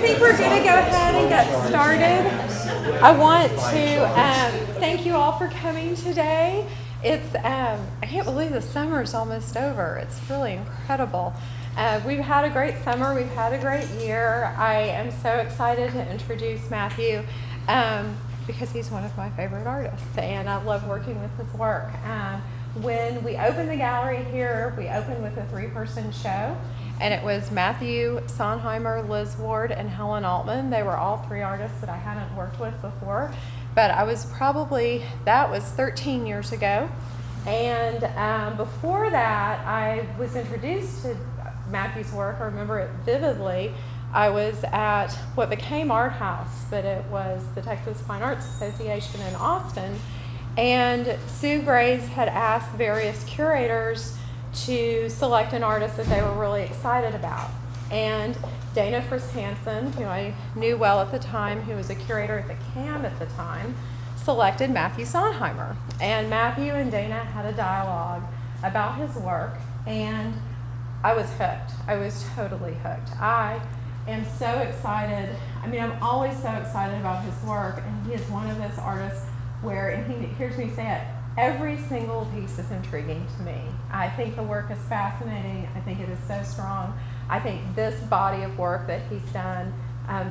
think we're going to go ahead and get started. I want to thank you all for coming today. It's I can't believe the summer's almost over. It's really incredible. We've had a great summer. We've had a great year. I am so excited to introduce Matthew because he's one of my favorite artists, and I love working with his work. When we opened the gallery here, we opened with a three-person show, and it was Matthew, Sontheimer, Liz Ward, and Helen Altman. They were all three artists that I hadn't worked with before, but I was that was 13 years ago. And before that, I was introduced to Matthew's work. I remember it vividly. I was at what became Art House, but it was the Texas Fine Arts Association in Austin. And Sue Graves had asked various curators to select an artist that they were really excited about. And Dana Frisk Hansen, who I knew well at the time, who was a curator at the CAM at the time, selected Matthew Sontheimer. And Matthew and Dana had a dialogue about his work, and I was hooked. I was totally hooked. I am so excited. I mean, I'm always so excited about his work, and he is one of those artists where, and he hears me say it, every single piece is intriguing to me. I think the work is fascinating. I think it is so strong. I think this body of work that he's done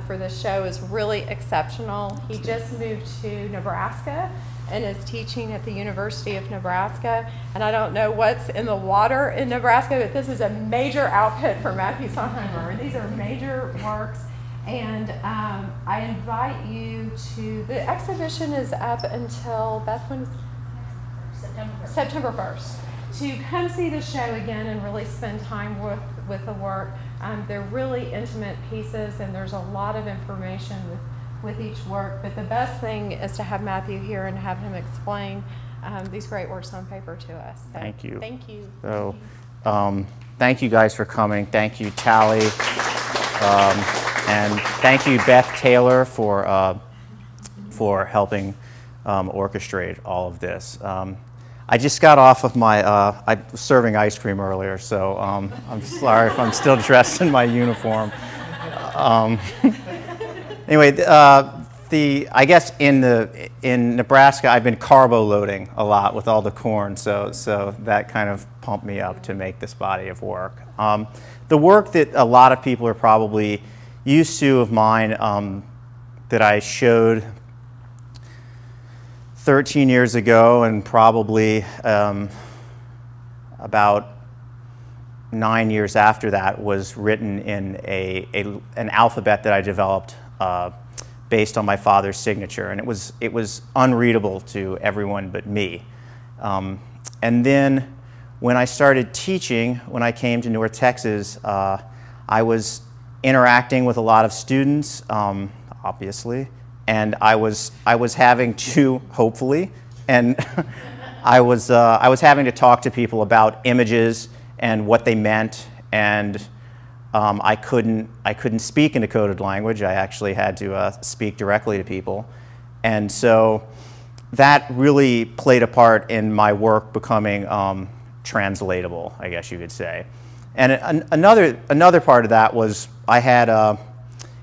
for this show is really exceptional. He just moved to Nebraska and is teaching at the University of Nebraska. And I don't know what's in the water in Nebraska, but this is a major output for Matthew Sontheimer. These are major works. And I invite you to, the exhibition is up until, Beth, when is September 1st. To come see the show again and really spend time with the work. They're really intimate pieces, and there's a lot of information with each work. But the best thing is to have Matthew here and have him explain these great works on paper to us. So, thank you. Thank you. So, thank you guys for coming. Thank you, Talley. And thank you, Beth Taylor, for helping orchestrate all of this. I just got off of my, I was serving ice cream earlier, so I'm sorry if I'm still dressed in my uniform. Anyway, I guess in Nebraska, I've been carbo loading a lot with all the corn, so that kind of pumped me up to make this body of work. The work that a lot of people are probably used to of mine that I showed 13 years ago, and probably about 9 years after that, was written in an alphabet that I developed based on my father's signature, and it was unreadable to everyone but me. And then when I started teaching, when I came to North Texas, I was interacting with a lot of students, obviously, and I was having to, hopefully, and I was having to talk to people about images and what they meant, and I couldn't speak in decoded language. I actually had to speak directly to people, and so that really played a part in my work becoming translatable, I guess you could say. And another part of that was I had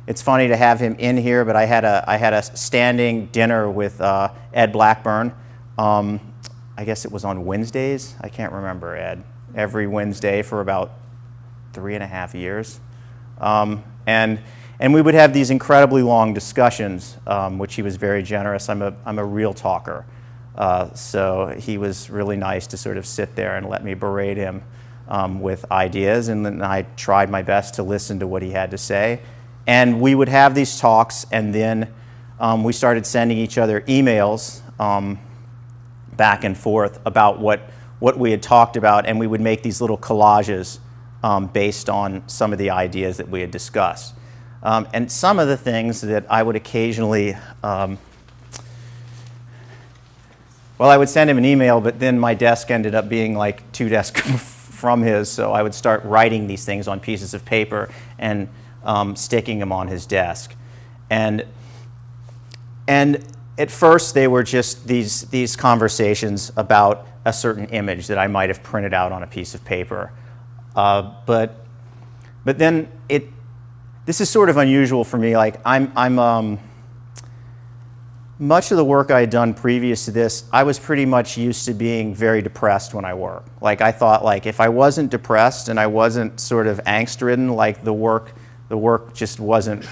it's funny to have him in here, but I had a standing dinner with Ed Blackburn. I guess it was on Wednesdays. I can't remember, Ed. Every Wednesday for about 3.5 years, and we would have these incredibly long discussions, which he was very generous. I'm a real talker, so he was really nice to sort of sit there and let me berate him with ideas, and then I tried my best to listen to what he had to say. And we would have these talks, and then we started sending each other emails back and forth about what we had talked about, and we would make these little collages based on some of the ideas that we had discussed. And some of the things that I would occasionally, well, I would send him an email, but then my desk ended up being like 2 desks from his, so I would start writing these things on pieces of paper and sticking them on his desk. And at first they were just these conversations about a certain image that I might have printed out on a piece of paper. But then this is sort of unusual for me. Like much of the work I had done previous to this, I was pretty much used to being very depressed when I work. Like I thought, like if I wasn't depressed and I wasn't sort of angst-ridden, like the work just wasn't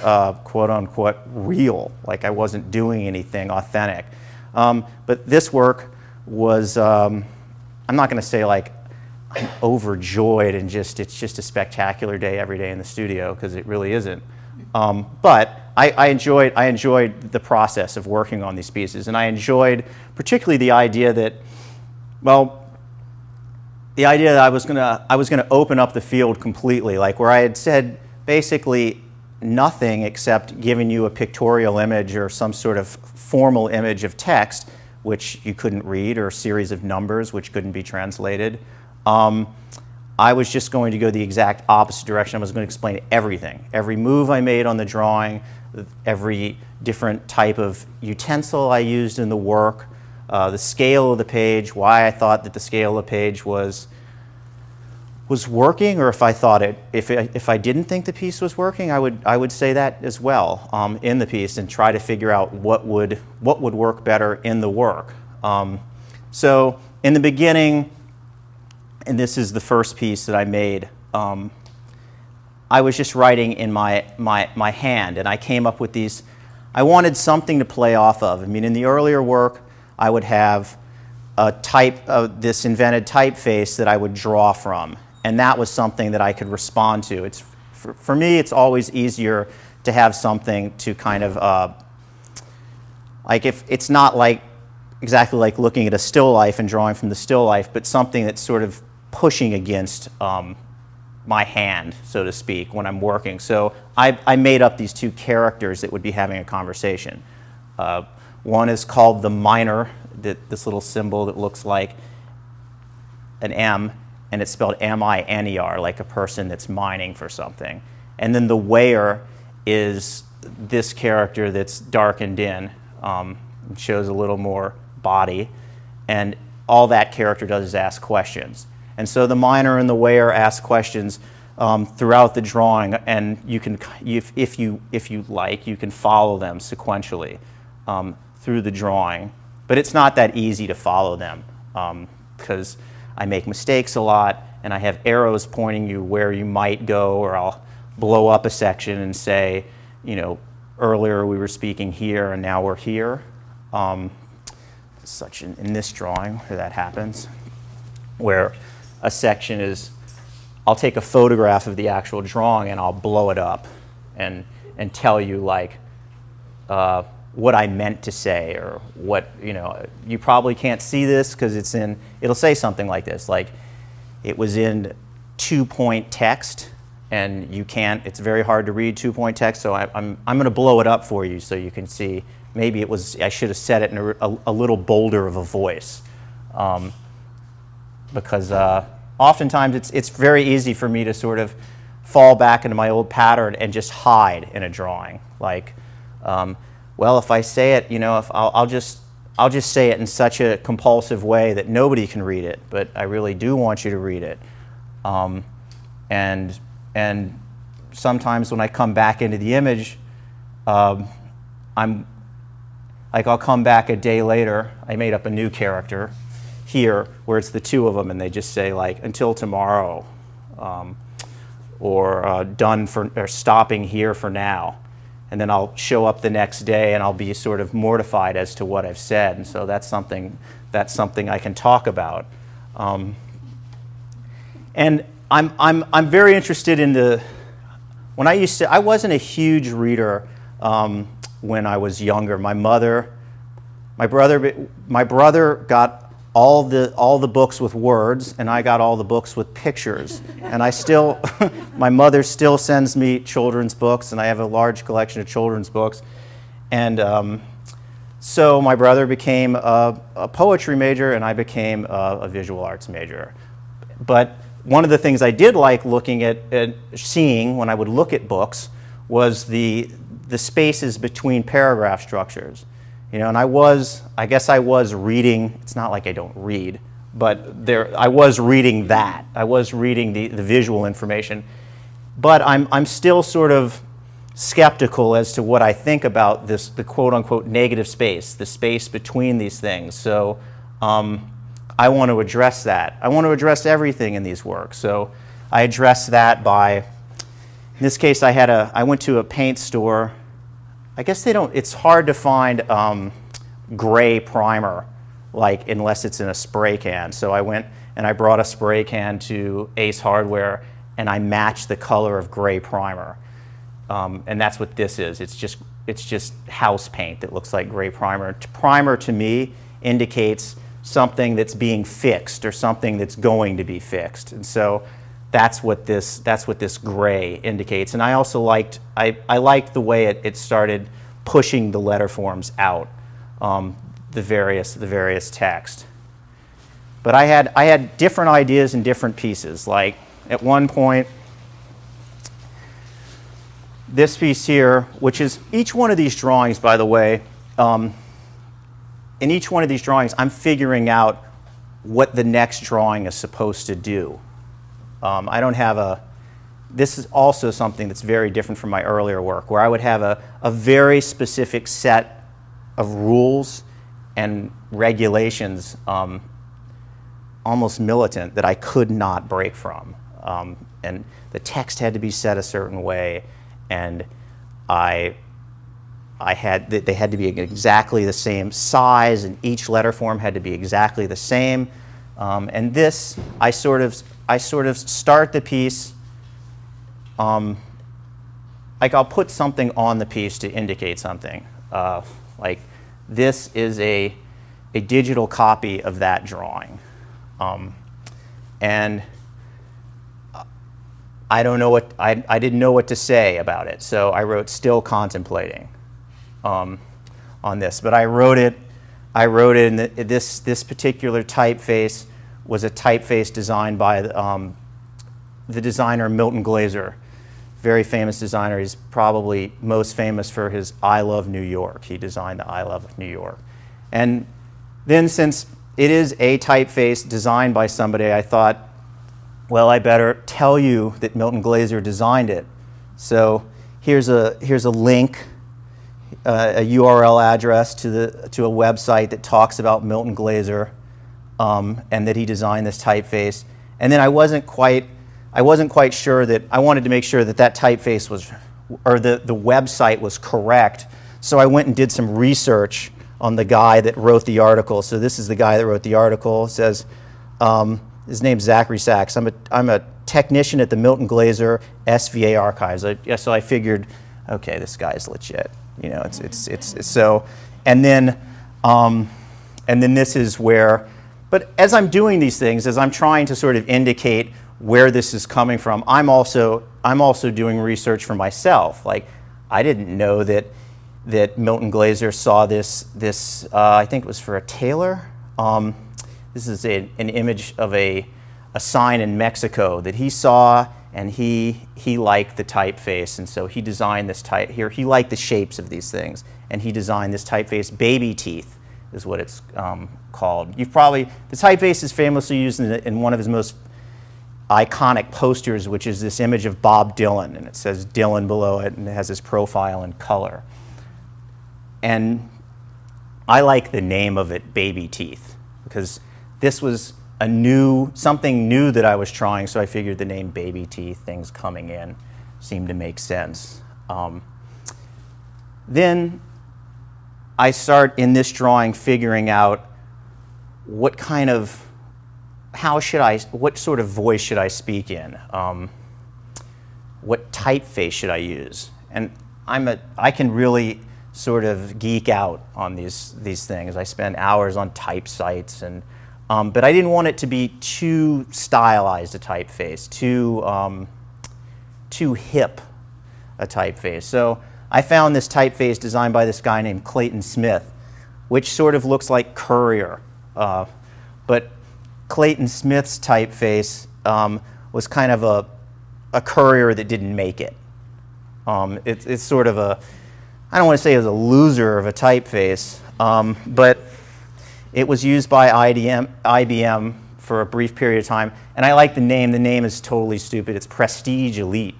quote unquote real. Like I wasn't doing anything authentic. But this work was, I'm not going to say like I'm overjoyed and it's just a spectacular day every day in the studio, because it really isn't. But I enjoyed the process of working on these pieces, and I enjoyed particularly the idea that, well, the idea that I was gonna open up the field completely, like where I had said basically nothing except giving you a pictorial image or some sort of formal image of text which you couldn't read, or a series of numbers which couldn't be translated. I was just going to go the exact opposite direction. I was going to explain everything. Every move I made on the drawing, every different type of utensil I used in the work, the scale of the page, why I thought that the scale of the page was working, or if I thought if I didn't think the piece was working, I would say that as well in the piece, and try to figure out what would work better in the work. So in the beginning, and this is the first piece that I made, I was just writing in my hand, and I came up with these. I wanted something to play off of. I mean, in the earlier work, I would have this invented typeface that I would draw from, and that was something that I could respond to. For me, it's always easier to have something to kind of, like if it's not like exactly like looking at a still life and drawing from the still life, but something that's sort of pushing against my hand, so to speak, when I'm working. So I made up these two characters that would be having a conversation. One is called the miner, this little symbol that looks like an M, and it's spelled M-I-N-E-R, like a person that's mining for something. And then the weigher is this character that's darkened in, shows a little more body, and all that character does is ask questions. And so the miner and the weigher ask questions throughout the drawing, and you can, if you like, you can follow them sequentially through the drawing. But it's not that easy to follow them because I make mistakes a lot, and I have arrows pointing you where you might go, or I'll blow up a section and say, you know, earlier we were speaking here and now we're here. Such in this drawing where that happens, where a section is, I'll take a photograph of the actual drawing and I'll blow it up and tell you like what I meant to say, or what, you know, you probably can't see this because it'll say something like this, like it was in 2-point text, and you can't, it's very hard to read 2-point text, so I'm going to blow it up for you so you can see. Maybe it was, I should have said it in a little bolder of a voice, because oftentimes it's very easy for me to sort of fall back into my old pattern and just hide in a drawing. Like, well, if I say it, you know, if I'll just say it in such a compulsive way that nobody can read it, but I really do want you to read it. And sometimes when I come back into the image, I'll come back a day later, I made up a new character here where it's the two of them, and they just say like, until tomorrow, or done for, or stopping here for now. And then I'll show up the next day and I'll be sort of mortified as to what I've said. And so that's something I can talk about. And I'm very interested in when I wasn't a huge reader when I was younger. My brother got all the books with words, and I got all the books with pictures. And I still, my mother still sends me children's books, and I have a large collection of children's books. And so my brother became a poetry major, and I became a visual arts major. But one of the things I did like looking at seeing when I would look at books was the spaces between paragraph structures. You know, and I guess I was reading, it's not like I don't read, but I was reading that. I was reading the visual information. But I'm still sort of skeptical as to what I think about this, the quote-unquote negative space, the space between these things. So I want to address that. I want to address everything in these works. So I address that by, in this case, I went to a paint store. I guess they don't, it's hard to find gray primer, like, unless it's in a spray can. So I went and I brought a spray can to Ace Hardware, and I matched the color of gray primer. And that's what this is. It's just house paint that looks like gray primer. Primer, to me, indicates something that's being fixed or something that's going to be fixed. And so that's what this gray indicates. And I also liked, I liked the way it started pushing the letter forms out, the various text. But I had different ideas in different pieces. Like at one point, this piece here, which is each one of these drawings, by the way, in each one of these drawings, I'm figuring out what the next drawing is supposed to do. I don't have a, this is also something that's very different from my earlier work, where I would have a very specific set of rules and regulations, almost militant, that I could not break from. And the text had to be set a certain way, and they had to be exactly the same size, and each letter form had to be exactly the same. And this, I sort of start the piece, like I'll put something on the piece to indicate something. Like this is a digital copy of that drawing. And I don't know what, I didn't know what to say about it, so I wrote "still contemplating" on this. But I wrote it in this particular typeface was a typeface designed by the designer Milton Glaser, very famous designer. He's probably most famous for his "I Love New York." He designed the "I Love New York." And then, since it is a typeface designed by somebody, I thought, well, I better tell you that Milton Glaser designed it. So here's a link, a URL address to a website that talks about Milton Glaser, and that he designed this typeface. And then I wasn't quite sure that, I wanted to make sure that that typeface was, or the website was correct. So I went and did some research on the guy that wrote the article. So this is the guy that wrote the article. It says, his name's Zachary Sachs. I'm a technician at the Milton Glaser SVA archives. So I figured, okay, this guy's legit. You know, it's so. And then this is where. But as I'm doing these things, as I'm trying to sort of indicate where this is coming from, I'm also doing research for myself. Like, I didn't know that Milton Glaser saw this I think it was for a tailor. This is an image of a sign in Mexico that he saw, and he liked the typeface, and so he designed this type here. He liked the shapes of these things, and he designed this typeface. Baby teeth is what it's called. The typeface is famously used in one of his most iconic posters, which is this image of Bob Dylan, and it says Dylan below it, and it has his profile in color. And I like the name of it, Baby Teeth, because this was something new that I was trying, so I figured the name Baby Teeth, things coming in, seemed to make sense. Then I start in this drawing figuring out what sort of voice should I speak in? What typeface should I use? And I can really sort of geek out on these things. I spend hours on type sites, and but I didn't want it to be too stylized a typeface, too hip a typeface. So I found this typeface designed by this guy named Clayton Smith, which sort of looks like Courier. But Clayton Smith's typeface was kind of a Courier that didn't make it. It's sort of a, I don't want to say it was a loser of a typeface, but it was used by IBM for a brief period of time, and I like the name. The name is totally stupid. It's Prestige Elite.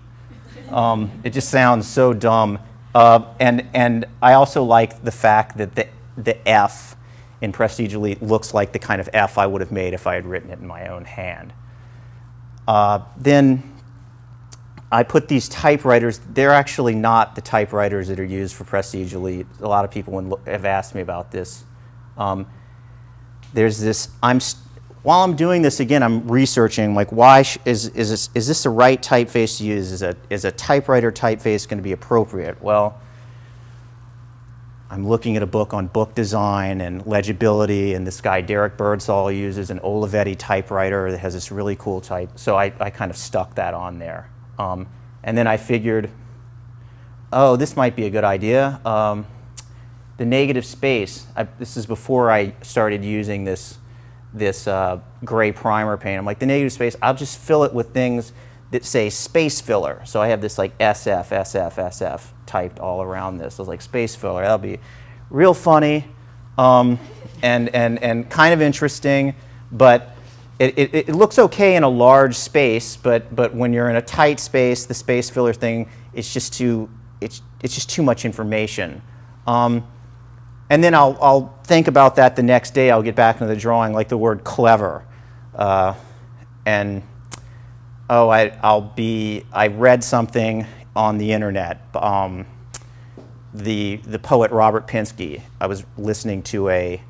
It just sounds so dumb. And I also like the fact that the F in Prestige Elite looks like the kind of F I would have made if I had written it in my own hand. Then I put these typewriters. They're actually not the typewriters that are used for Prestige Elite. A lot of people have asked me about this. There's this. While I'm doing this again, I'm researching like why is this the right typeface to use? Is a typewriter typeface going to be appropriate? Well, I'm looking at a book on book design and legibility, and this guy Derek Birdsall uses an Olivetti typewriter that has this really cool type. So I kind of stuck that on there. And then I figured, oh, this might be a good idea. The negative space, this is before I started using this gray primer paint. I'm like, the negative space, I'll just fill it with things that say space filler. So I have this like SF, SF, SF typed all around this. So it's like space filler. That'll be real funny and kind of interesting, but it looks okay in a large space, but when you're in a tight space, the space filler thing, it's just too much information. And then I'll think about that the next day. I'll get back into the drawing, like the word clever, and oh, I read something on the internet. The poet Robert Pinsky. I was listening to a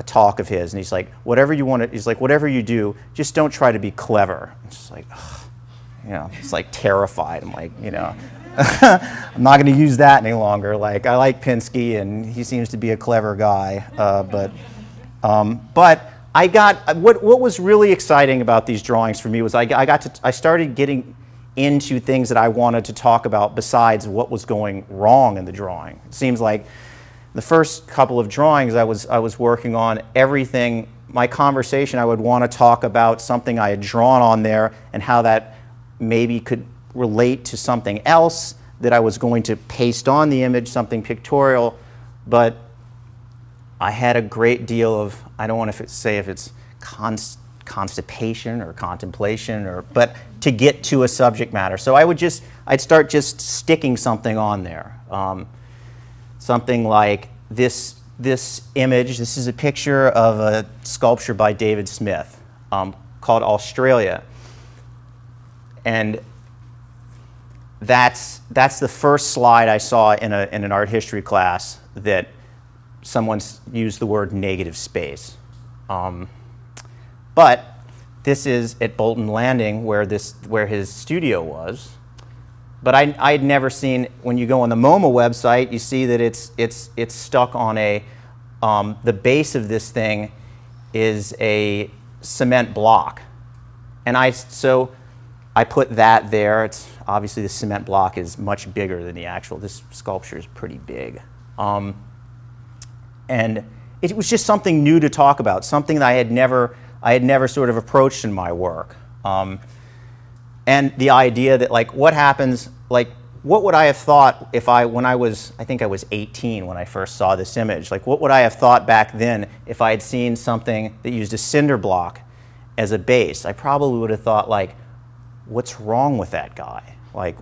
talk of his, and he's like, whatever you want to, he's like, whatever you do, just don't try to be clever. It's just like, ugh, you know, it's like terrified. I'm like, you know, I'm not going to use that any longer. Like, I like Pinsky, and he seems to be a clever guy. But I got what was really exciting about these drawings for me was I started getting into things that I wanted to talk about besides what was going wrong in the drawing. It seems like the first couple of drawings I was working on, everything, my conversation, I would want to talk about something I had drawn on there and how that maybe could relate to something else that I was going to paste on the image, something pictorial, but I had a great deal of, I don't want to say if it's constipation or contemplation, but to get to a subject matter. So I'd start just sticking something on there. Something like this image. This is a picture of a sculpture by David Smith called Australia. And that's the first slide I saw in an art history class that someone's used the word negative space. But this is at Bolton Landing where his studio was. But I'd never seen, when you go on the MoMA website, you see that it's stuck on the base of this thing is a cement block. And so I put that there. It's obviously the cement block is much bigger than the actual, this sculpture is pretty big. And it was just something new to talk about, something that I had never sort of approached in my work. And the idea that, like, what happens, like, what would I have thought if I think I was 18 when I first saw this image. Like, what would I have thought back then if I had seen something that used a cinder block as a base? I probably would have thought, like, what's wrong with that guy? Like,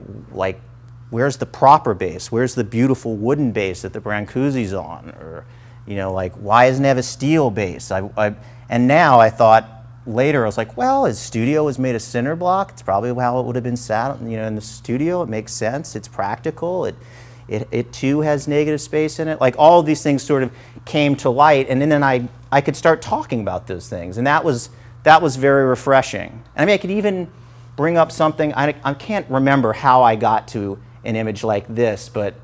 where's the proper base? Where's the beautiful wooden base that the Brancusi's on? Or, you know, like, why doesn't it have a steel base? And now I thought, later I was like, well, his studio was made of cinder block. It's probably how it would have been sat, you know, in the studio. It makes sense. It's practical. It too has negative space in it. Like, all of these things sort of came to light, and then I could start talking about those things, and that was very refreshing. And I mean, I could even bring up something. I can't remember how I got to an image like this, but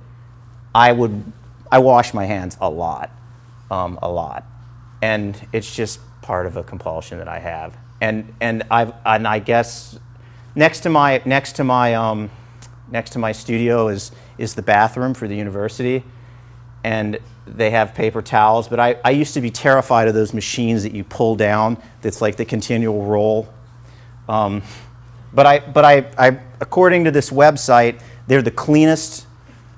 I wash my hands a lot, and it's just part of a compulsion that I have, and I guess next to my studio is the bathroom for the university, and they have paper towels. But I used to be terrified of those machines that you pull down. That's like the continual roll. But according to this website, they're the cleanest,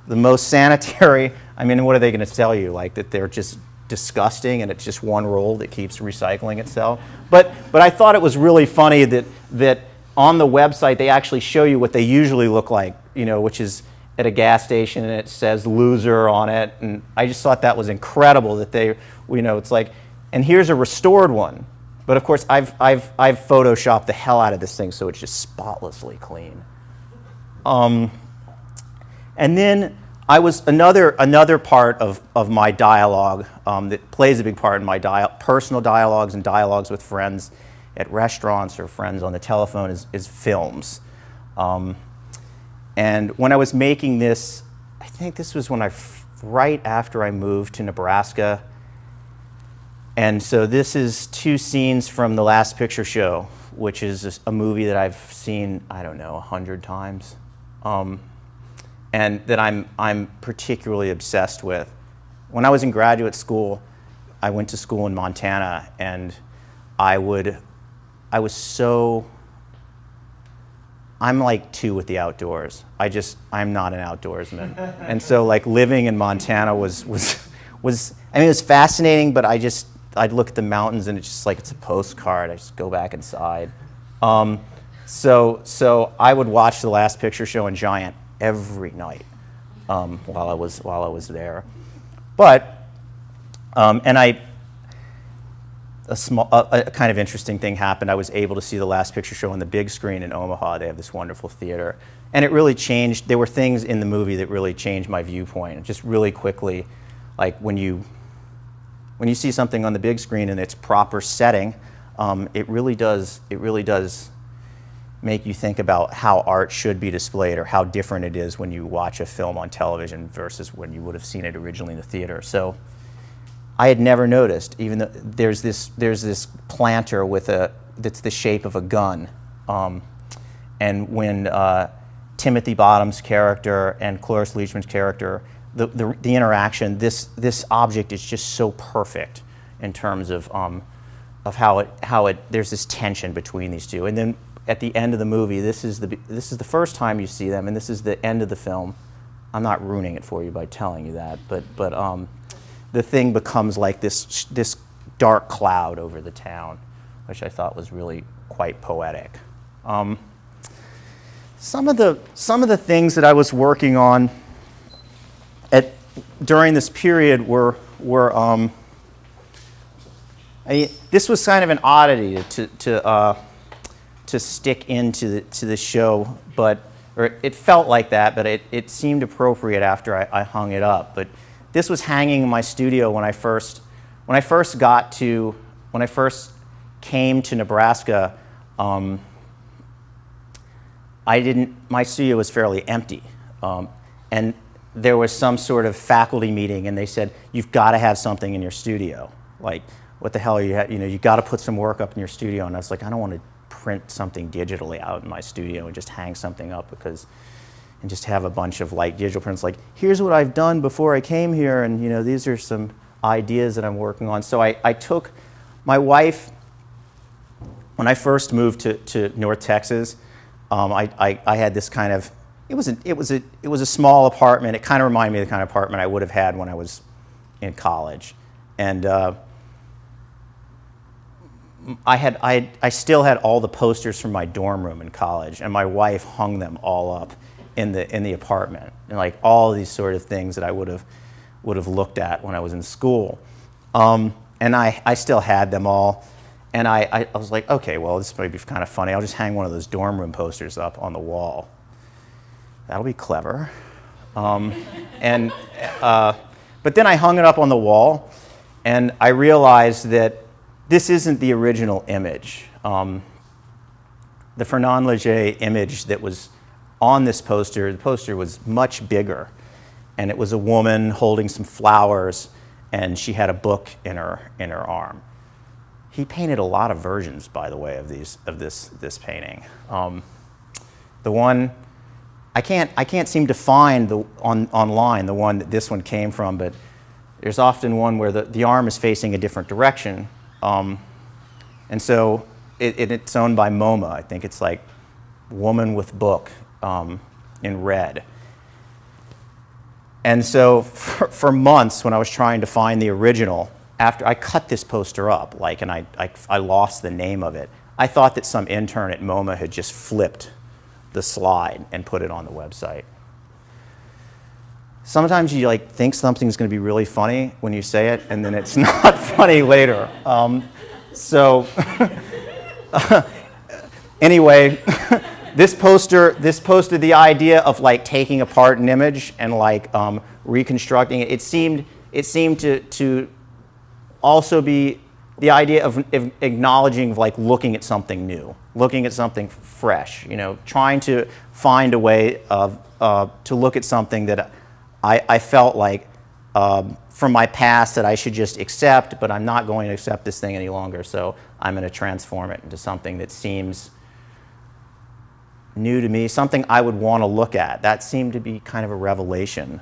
the most sanitary. I mean, what are they going to tell you? Like, that they're just disgusting and it's just one roll that keeps recycling itself? But I thought it was really funny that on the website, they actually show you what they usually look like, you know, which is at a gas station and it says loser on it. And I just thought that was incredible that they, you know, it's like, and here's a restored one. But of course, I've photoshopped the hell out of this thing so it's just spotlessly clean. And then I was another part of my dialogue that plays a big part in my personal dialogues and dialogues with friends at restaurants or friends on the telephone is films. And when I was making this, I think this was when right after I moved to Nebraska. And so this is 2 scenes from The Last Picture Show, which is a movie that I've seen, I don't know, 100 times. And that I'm particularly obsessed with. When I was in graduate school, I went to school in Montana, and I'm like 2 with the outdoors. I'm not an outdoorsman. And so like living in Montana was I mean, it was fascinating, but I'd look at the mountains and it's just like, it's a postcard. I just go back inside. So I would watch The Last Picture Show in Giant every night while I was there. But a kind of interesting thing happened. I was able to see The Last Picture Show on the big screen in Omaha. They have this wonderful theater, and it really changed. There were things in the movie that really changed my viewpoint. Just really quickly, like when you see something on the big screen in its proper setting, it really does make you think about how art should be displayed, or how different it is when you watch a film on television versus when you would have seen it originally in the theater. So I had never noticed, even though there's this planter that's the shape of a gun, and when Timothy Bottom's character and Cloris Leachman's character, the interaction, this object is just so perfect in terms of how there's this tension between these two. And then at the end of the movie, this is the first time you see them, and this is the end of the film. I'm not ruining it for you by telling you that, but the thing becomes like this dark cloud over the town, which I thought was really quite poetic. Some of the things that I was working on during this period were this was kind of an oddity to stick into the show, or it felt like that, but it seemed appropriate after I hung it up. But this was hanging in my studio when I first came to Nebraska. My studio was fairly empty, and there was some sort of faculty meeting, and they said, "You've got to have something in your studio." Like, what the hell are you got to put some work up in your studio. And I was like, I don't want to print something digitally out in my studio and just hang something up and just have a bunch of like digital prints. Like, here's what I've done before I came here, and these are some ideas that I'm working on. So I took my wife, when I first moved to North Texas. I had this kind of, it was a small apartment. It kind of reminded me of the kind of apartment I would have had when I was in college, and I still had all the posters from my dorm room in college, and my wife hung them all up in the apartment, and like all these sort of things that I would have looked at when I was in school, and I still had them all. And I was like, okay, well, this might be kind of funny. I'll just hang one of those dorm room posters up on the wall. That'll be clever. But then I hung it up on the wall, and I realized that this isn't the original image. The Fernand Léger image that was on this poster, the poster was much bigger, and it was a woman holding some flowers, and she had a book in her arm. He painted a lot of versions, by the way, of this painting. The one I can't seem to find online the one that this one came from, but there's often one where the arm is facing a different direction, and so it's owned by MoMA. I think it's like woman with book in red. And so for months, when I was trying to find the original, after I cut this poster up, and I lost the name of it, I thought that some intern at MoMA had just flipped the slide and put it on the website. Sometimes you like think something's going to be really funny when you say it, and then it's not funny later. Anyway, this posted the idea of like taking apart an image and like reconstructing it. It seemed to also be the idea of acknowledging like looking at something new, looking at something fresh. You know, trying to find a way of to look at something that I felt like from my past that I should just accept, but I'm not going to accept this thing any longer, so I'm going to transform it into something that seems new to me, something I would want to look at. That seemed to be kind of a revelation.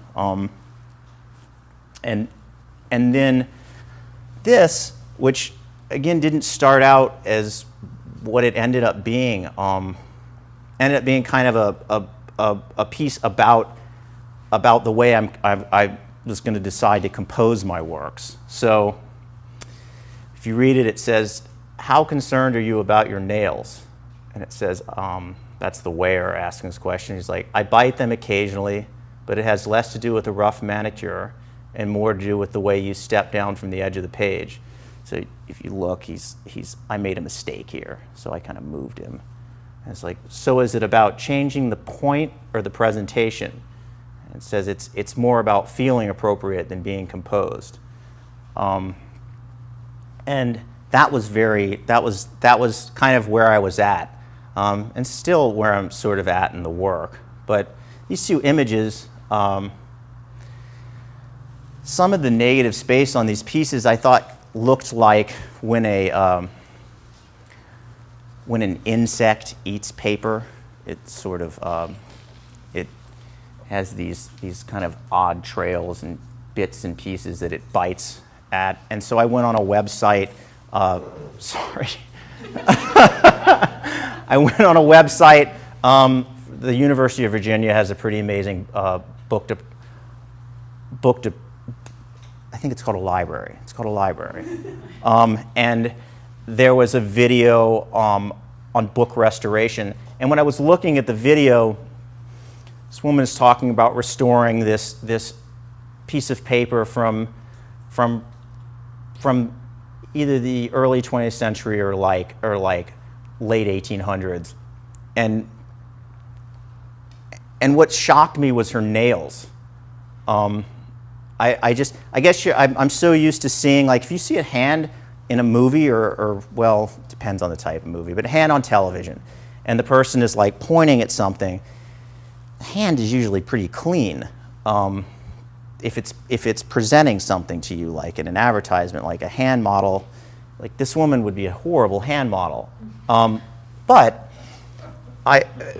And then this, which again didn't start out as what it ended up being, ended up being kind of a piece about the way I was going to decide to compose my works. So if you read it, it says, "How concerned are you about your nails?" And it says, that's the wearer asking this question. He's like, "I bite them occasionally, but it has less to do with a rough manicure and more to do with the way you step down from the edge of the page." So if you look, I made a mistake here, so I kind of moved him. And it's like, so is it about changing the point or the presentation? It says it's more about feeling appropriate than being composed, and that was kind of where I was at, and still where I'm sort of at in the work. But these two images, some of the negative space on these pieces I thought looked like when an insect eats paper. It sort of it has these kind of odd trails and bits and pieces that it bites at. And so I went on a website, sorry. I went on a website, the University of Virginia has a pretty amazing book to, I think it's called a library. It's called a library. And there was a video on book restoration. And when I was looking at the video, this woman is talking about restoring this piece of paper from either the early 20th century or like late 1800s, and what shocked me was her nails. I guess I'm so used to seeing, like, if you see a hand in a movie or well, depends on the type of movie, but a hand on television, and the person is like pointing at something. The hand is usually pretty clean. If it's presenting something to you, like in an advertisement, like a hand model, like this woman would be a horrible hand model. But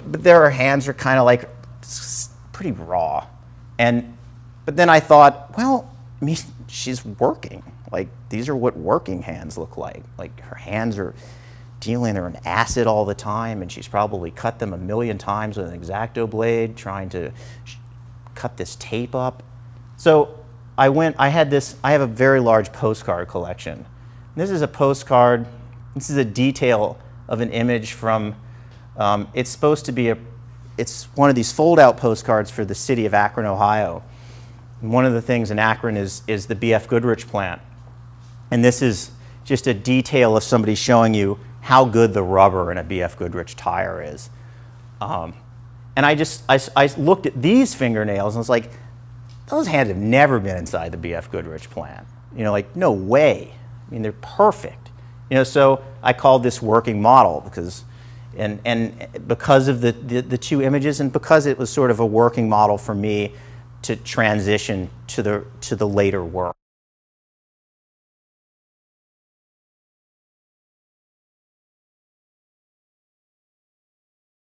their hands are kind of like pretty raw. But then I thought, well, I mean, she's working. Like, these are what working hands look like. Like, her hands are dealing in acid all the time, and she's probably cut them 1,000,000 times with an X-Acto blade trying to cut this tape up. So I have a very large postcard collection. This is a postcard, this is a detail of an image from, it's supposed to be it's one of these fold-out postcards for the city of Akron, Ohio. And one of the things in Akron is the B.F. Goodrich plant. And this is just a detail of somebody showing you how good the rubber in a B.F. Goodrich tire is. And I looked at these fingernails and was like, those hands have never been inside the B.F. Goodrich plant. You know, like, no way. I mean, they're perfect. You know, so I called this working model because of the two images, and because it was sort of a working model for me to transition to the later work.